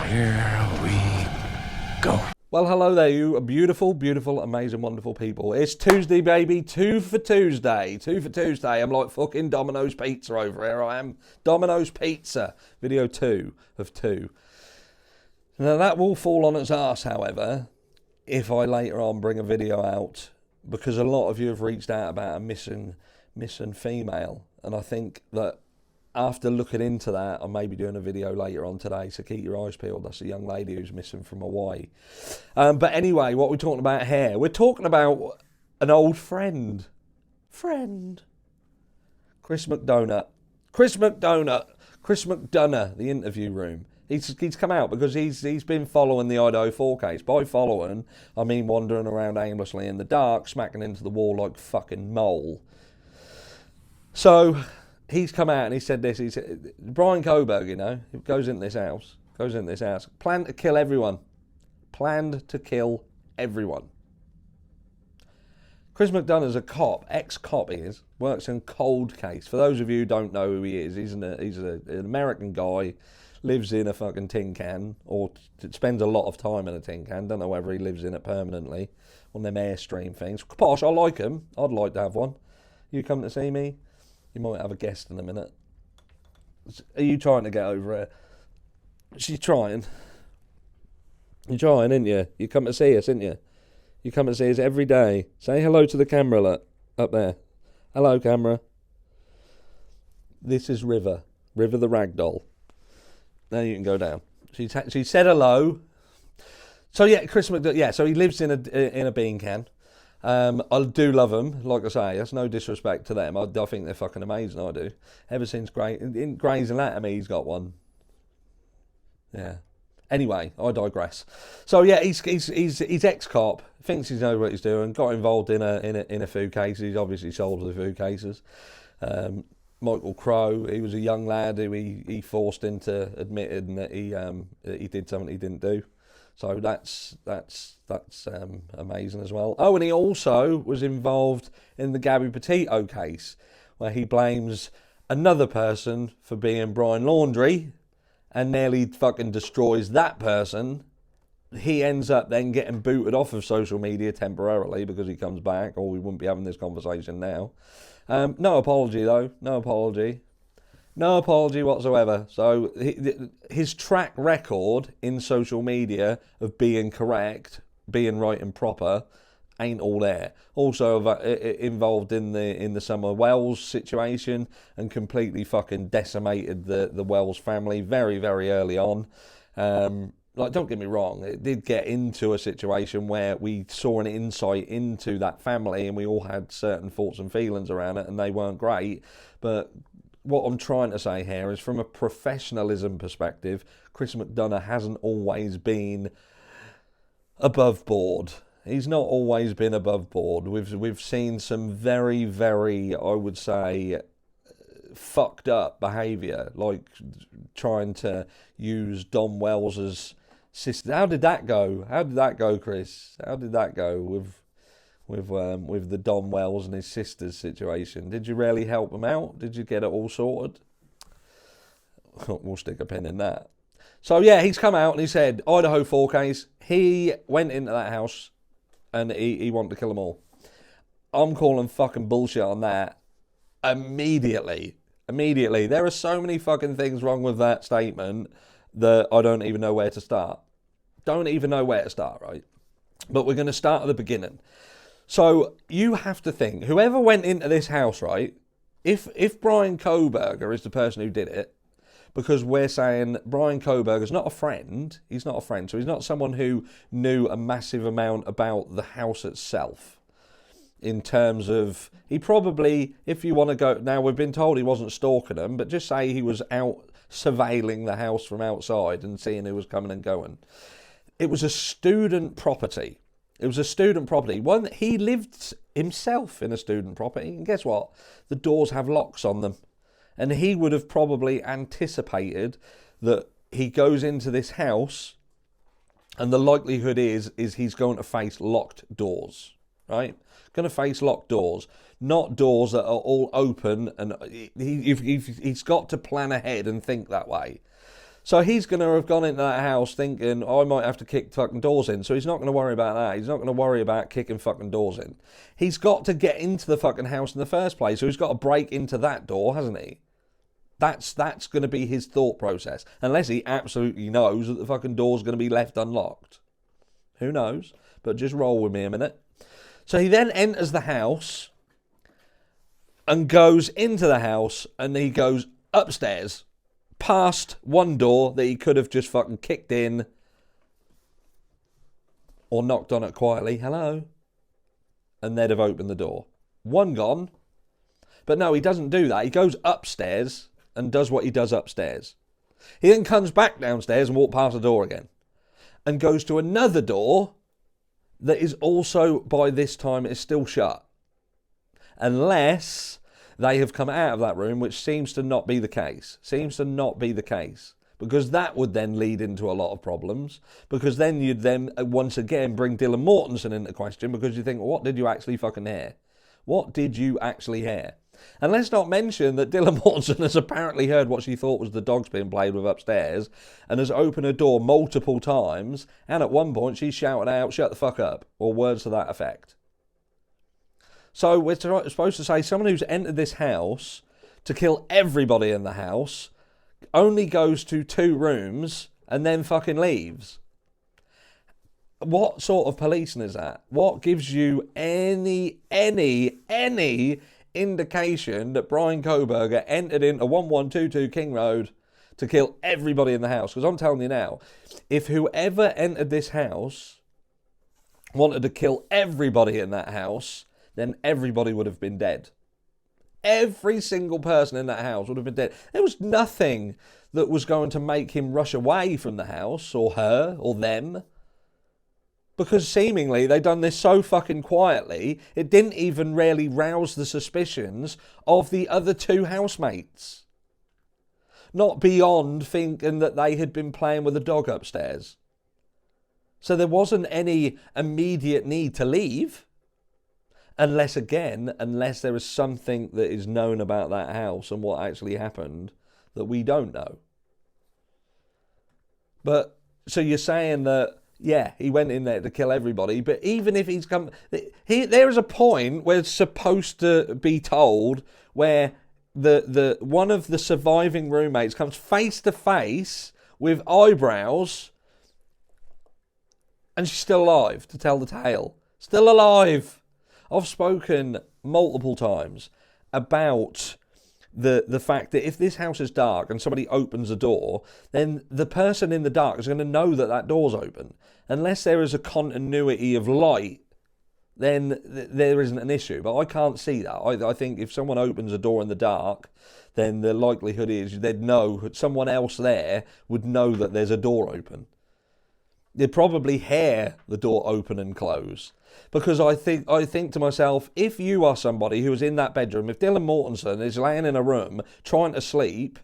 Here we go. Well, hello there, you beautiful, beautiful, amazing, wonderful people. It's Tuesday, baby. 2 for Tuesday. 2 for Tuesday. I'm like fucking Domino's Pizza over here. I am Domino's Pizza. Video 2 of 2. Now, that will fall on its arse, however, if I later on bring a video out, because a lot of you have reached out about a missing female, and I think that after looking into that, I may be doing a video later on today, so keep your eyes peeled. That's a young lady who's missing from Hawaii. But anyway, what we're talking about here, we're talking about an old friend. Chris McDonough, the interview room. He's come out because he's been following the Idaho 4 case. By following, I mean wandering around aimlessly in the dark, smacking into the wall like fucking mole. So he's come out and he said this. He said, Bryan Kohberger, you know, goes into this house, planned to kill everyone. Chris McDonough's a cop, ex-cop he is, works in cold case. For those of you who don't know who he is, he's an American guy, lives in a fucking tin can, or spends a lot of time in a tin can. Don't know whether he lives in it permanently, on them Airstream things. Posh, I like him. I'd like to have one. You come to see me? You might have a guest in a minute. Are you trying to get over it? She's trying. You're trying, ain't you? You come to see us, ain't you? You come to see us every day. Say hello to the camera up there. Hello, camera. This is River the ragdoll. Now you can go down. She said hello. So yeah, Chris McDonough. Yeah, so he lives in a bean can. I do love them, like I say. That's no disrespect to them. I think they're fucking amazing. I do. Ever since in Grey's Anatomy, he's got one. Yeah. Anyway, I digress. So yeah, he's ex-cop. Thinks he knows what he's doing. Got involved in a few cases. He's obviously solved a few cases. Michael Crow. He was a young lad who he forced into admitting that he did something he didn't do. So that's amazing as well. Oh, and he also was involved in the Gabby Petito case, where he blames another person for being Brian Laundrie and nearly fucking destroys that person. He ends up then getting booted off of social media temporarily because he comes back, or we wouldn't be having this conversation now. No apology, though. No apology whatsoever. So his track record in social media of being correct, being right and proper, ain't all there. Also involved in the Summer Wells situation and completely fucking decimated the Wells family very, very early on. Like, don't get me wrong, it did get into a situation where we saw an insight into that family and we all had certain thoughts and feelings around it, and they weren't great. But what I'm trying to say here is, from a professionalism perspective, Chris McDonough hasn't always been above board. He's not always been above board. We've seen some very, very, I would say, fucked up behaviour, like trying to use Dom Wells's sister. How did that go, Chris? How did that go with the Dom Wells and his sister's situation? Did you really help him out? Did you get it all sorted? We'll stick a pin in that. So yeah, he's come out and he said, Idaho 4 case, he went into that house and he wanted to kill them all. I'm calling fucking bullshit on that immediately. There are so many fucking things wrong with that statement that I don't even know where to start. Right? But we're going to start at the beginning. So you have to think, whoever went into this house, right, if Bryan Kohberger is the person who did it, because we're saying Bryan Kohberger's not a friend, so he's not someone who knew a massive amount about the house itself. In terms of, he probably, if you want to go, now we've been told he wasn't stalking them, but just say he was out surveilling the house from outside and seeing who was coming and going. It was a student property. One, he lived himself in a student property, and guess what? The doors have locks on them. And he would have probably anticipated that he goes into this house and the likelihood is he's going to face locked doors, right? Going to face locked doors, not doors that are all open, and he's got to plan ahead and think that way. So he's going to have gone into that house thinking, I might have to kick fucking doors in. So he's not going to worry about that. He's not going to worry about kicking fucking doors in. He's got to get into the fucking house in the first place. So he's got to break into that door, hasn't he? That's going to be his thought process. Unless he absolutely knows that the fucking door's going to be left unlocked. Who knows? But just roll with me a minute. So he then enters the house and goes into the house, and he goes upstairs past one door that he could have just fucking kicked in or knocked on it quietly, hello, and they'd have opened the door. One gone. But no, he doesn't do that. He goes upstairs and does what he does upstairs. He then comes back downstairs and walks past the door again and goes to another door that is also, by this time, is still shut. Unless they have come out of that room, which seems to not be the case. Because that would then lead into a lot of problems. Because then you'd then, once again, bring Dylan Mortensen into question, because you think, well, what did you actually fucking hear? What did you actually hear? And let's not mention that Dylan Mortensen has apparently heard what she thought was the dogs being played with upstairs, and has opened her door multiple times, and at one point she shouted out, shut the fuck up, or words to that effect. So we're supposed to say someone who's entered this house to kill everybody in the house only goes to 2 rooms and then fucking leaves. What sort of policing is that? What gives you any indication that Bryan Kohberger entered into 1122 King Road to kill everybody in the house? Because I'm telling you now, if whoever entered this house wanted to kill everybody in that house, then everybody would have been dead. Every single person in that house would have been dead. There was nothing that was going to make him rush away from the house, or her, or them. Because seemingly they'd done this so fucking quietly, it didn't even really rouse the suspicions of the other 2 housemates. Not beyond thinking that they had been playing with a dog upstairs. So there wasn't any immediate need to leave. Unless there is something that is known about that house and what actually happened that we don't know. But, so you're saying that, yeah, he went in there to kill everybody, but even if he's come... there is a point where it's supposed to be told where the one of the surviving roommates comes face to face with eyebrows, and she's still alive to tell the tale. Still alive! I've spoken multiple times about the fact that if this house is dark and somebody opens a door, then the person in the dark is going to know that that door's open. Unless there is a continuity of light, then there isn't an issue. But I can't see that. I think if someone opens a door in the dark, then the likelihood is they'd know, someone else there would know that there's a door open. They'd probably hear the door open and close. Because I think to myself, if you are somebody who is in that bedroom, if Dylan Mortensen is laying in a room trying to sleep,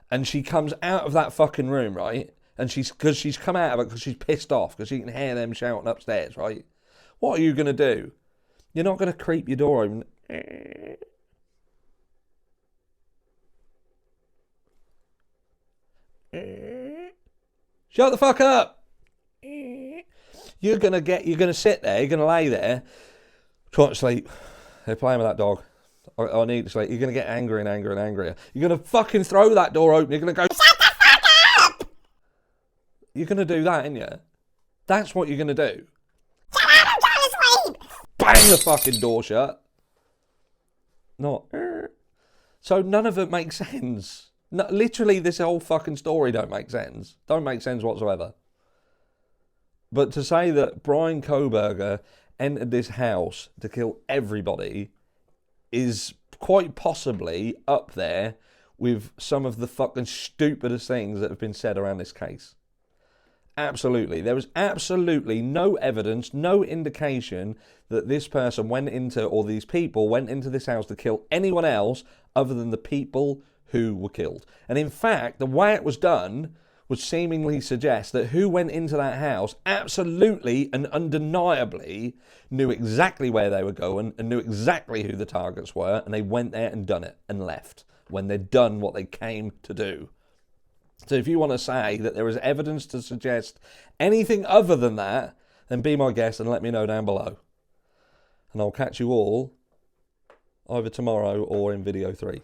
and she comes out of that fucking room, right? And because she's come out of it because she's pissed off, because she can hear them shouting upstairs, right? What are you going to do? You're not going to creep your door open. Shut the fuck up! You're gonna sit there, you're gonna lay there, trying to sleep. They're playing with that dog. I need to sleep. You're gonna get angrier and angrier and angrier. You're gonna fucking throw that door open. You're gonna go, shut the fuck up! You're gonna do that, ain't you? That's what you're gonna do. I'm trying to sleep! Bang the fucking door shut. Not. So none of it makes sense. No, literally, this whole fucking story don't make sense. Don't make sense whatsoever. But to say that Bryan Kohberger entered this house to kill everybody is quite possibly up there with some of the fucking stupidest things that have been said around this case. Absolutely. There is absolutely no evidence, no indication that this person went into, or these people went into this house to kill anyone else other than the people who were killed. And in fact, the way it was done would seemingly suggest that who went into that house absolutely and undeniably knew exactly where they were going and knew exactly who the targets were, and they went there and done it and left when they'd done what they came to do. So if you want to say that there is evidence to suggest anything other than that, then be my guest and let me know down below. And I'll catch you all either tomorrow or in video 3.